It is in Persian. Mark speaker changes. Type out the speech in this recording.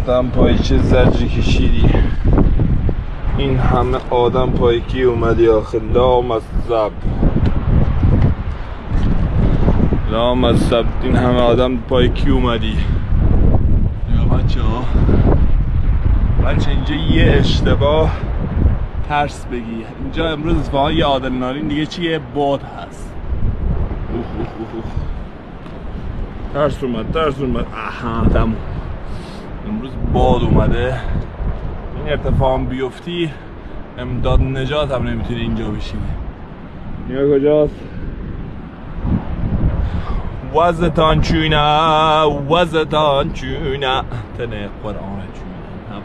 Speaker 1: آدم پای چه زجری کشیدی. این همه آدم پای کی اومدی آخه؟ لامصب این همه آدم پای کی اومدی؟ یا بچه اینجا یه اشتباه ترس بگی. اینجا امروز اتفاقا یه آدرنالین دیگه چیه؟ باد هست. ترس اومد. اها تموم. امروز باد اومده. این ارتفاع بیفتی امداد نجات هم نمیتونی اینجا بشینی. نیا کجاست؟ وزتان چونه تنه قرآن چونه